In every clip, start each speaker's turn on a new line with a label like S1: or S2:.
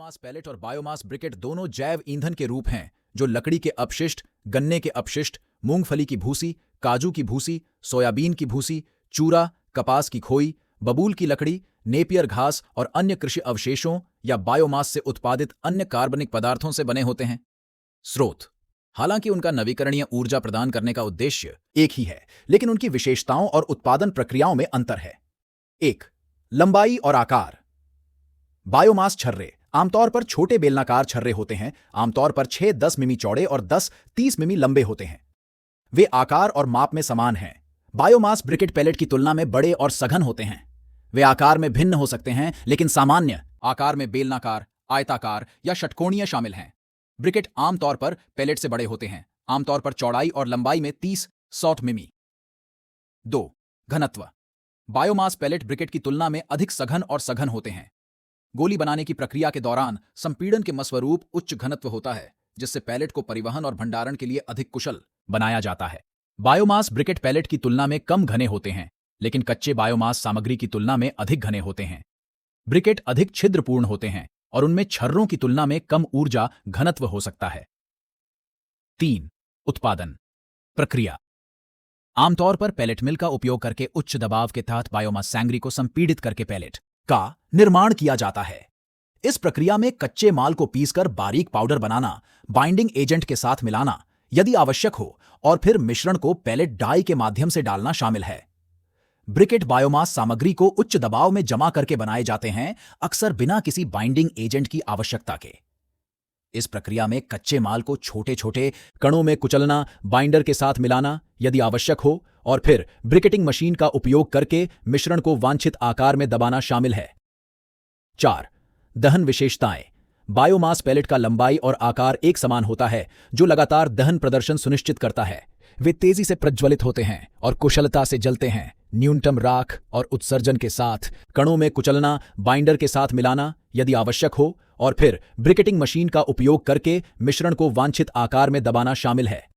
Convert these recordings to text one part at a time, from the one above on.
S1: Biomass palette और biomass briquette दोनों जैव ईंधन के रूप हैं जो लकड़ी के अपशिष्ट, गन्ने के अपशिष्ट, मूंगफली की भूसी, काजू की भूसी, सोयाबीन की भूसी, चूरा, कपास की खोई, बबूल की लकड़ी, नेपियर घास और अन्य कृषि अवशेषों या बायोमास से उत्पादित अन्य कार्बनिक पदार्थों से बने होते हैं। स्रोत: हालांकि उनका नवीकरणीय ऊर्जा प्रदान करने का उद्देश्य एक ही है, लेकिन उनकी विशेषताओं और उत्पादन प्रक्रियाओं में अंतर है। 1. लंबाई और आकार। बायोमास छर्रे आमतौर पर छोटे बेलनाकार छर्रे होते हैं, आमतौर पर 6-10 मिमी चौड़े और 10-30 मिमी लंबे होते हैं। वे आकार और माप में समान हैं। बायोमास ब्रिकेट पैलेट की तुलना में बड़े और सघन होते हैं। वे आकार में भिन्न हो सकते हैं, लेकिन सामान्य आकार में बेलनाकार, आयताकार या षटकोणीय शामिल हैं। ब्रिकेट आमतौर पर पैलेट से बड़े होते हैं, आमतौर पर चौड़ाई और लंबाई में 30-60 मिमी। 2. घनत्व। बायोमास पैलेट ब्रिकेट की तुलना में अधिक सघन और सघन होते हैं। गोली बनाने की प्रक्रिया के दौरान संपीड़न के मस्वरूप उच्च घनत्व होता है, जिससे पैलेट को परिवहन और भंडारण के लिए अधिक कुशल बनाया जाता है। बायोमास ब्रिकेट पैलेट की तुलना में कम घने होते हैं, लेकिन कच्चे बायोमास सामग्री की तुलना में अधिक घने होते हैं। ब्रिकेट अधिक छिद्रपूर्ण होते हैं और उनमें छर्रों की तुलना में कम ऊर्जा घनत्व हो सकता है। 3. उत्पादन प्रक्रिया। आमतौर पर पैलेट मिल का उपयोग करके उच्च दबाव के तहत बायोमास सैंगरी को संपीड़ित करके पैलेट का निर्माण किया जाता है। इस प्रक्रिया में कच्चे माल को पीसकर बारीक पाउडर बनाना, बाइंडिंग एजेंट के साथ मिलाना यदि आवश्यक हो, और फिर मिश्रण को पैलेट डाई के माध्यम से डालना शामिल है। ब्रिकेट बायोमास सामग्री को उच्च दबाव में जमा करके बनाए जाते हैं, अक्सर बिना किसी बाइंडिंग एजेंट की आवश्यकता के। इस प्रक्रिया में कच्चे माल को छोटे छोटे कणों में कुचलना, बाइंडर के साथ मिलाना यदि आवश्यक हो, और फिर ब्रिकेटिंग मशीन का उपयोग करके मिश्रण को वांछित आकार में दबाना शामिल है। 4. दहन विशेषताएं। बायोमास पैलेट का लंबाई और आकार एक समान होता है, जो लगातार दहन प्रदर्शन सुनिश्चित करता है। वे तेजी से प्रज्वलित होते हैं और कुशलता से जलते हैं। न्यूनतम राख और उत्सर्जन के साथ कणों में कुचलना, बाइंडर के साथ मिलाना यदि आवश्यक हो, और फिर ब्रिकेटिंग मशीन का उपयोग करके मिश्रण को वांछित आकार में दबाना शामिल है।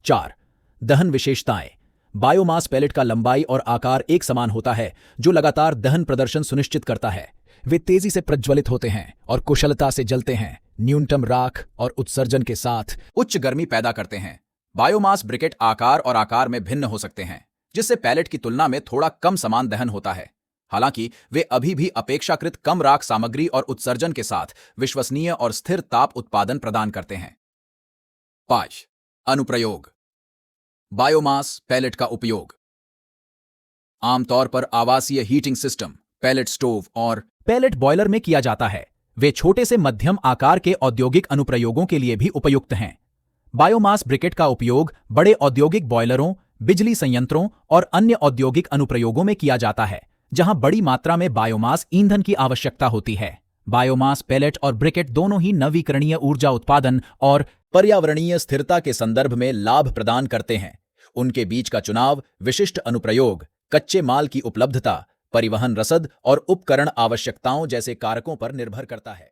S1: 4. दहन विशेषताएं। बायोमास पैलेट का लंबाई और आकार एक समान होता है, जो लगातार दहन प्रदर्शन सुनिश्चित करता है। वे तेजी से प्रज्वलित होते हैं और कुशलता से जलते हैं। न्यूनतम राख और उत्सर्जन के साथ उच्च गर्मी पैदा करते हैं। बायोमास ब्रिकेट आकार और आकार में भिन्न हो सकते हैं, जिससे पैलेट की तुलना में थोड़ा कम समान दहन होता है। हालांकि वे अभी भी अपेक्षाकृत कम राख सामग्री और उत्सर्जन के साथ विश्वसनीय और स्थिर ताप उत्पादन प्रदान करते हैं। 5. अनुप्रयोग। बायोमास पैलेट का उपयोग आमतौर पर आवासीय हीटिंग सिस्टम, पैलेट स्टोव और पैलेट बॉयलर में किया जाता है। वे छोटे से मध्यम आकार के औद्योगिक अनुप्रयोगों के लिए भी उपयुक्त हैं। बायोमास ब्रिकेट का उपयोग बड़े औद्योगिक बॉयलरों, बिजली संयंत्रों और अन्य औद्योगिक अनुप्रयोगों में किया जाता है, जहां बड़ी मात्रा में बायोमास ईंधन की आवश्यकता होती है। बायोमास पैलेट और ब्रिकेट दोनों ही नवीकरणीय ऊर्जा उत्पादन और पर्यावरणीय स्थिरता के संदर्भ में लाभ प्रदान करते हैं। उनके बीच का चुनाव विशिष्ट अनुप्रयोग, कच्चे माल की उपलब्धता, परिवहन रसद और उपकरण आवश्यकताओं जैसे कारकों पर निर्भर करता है।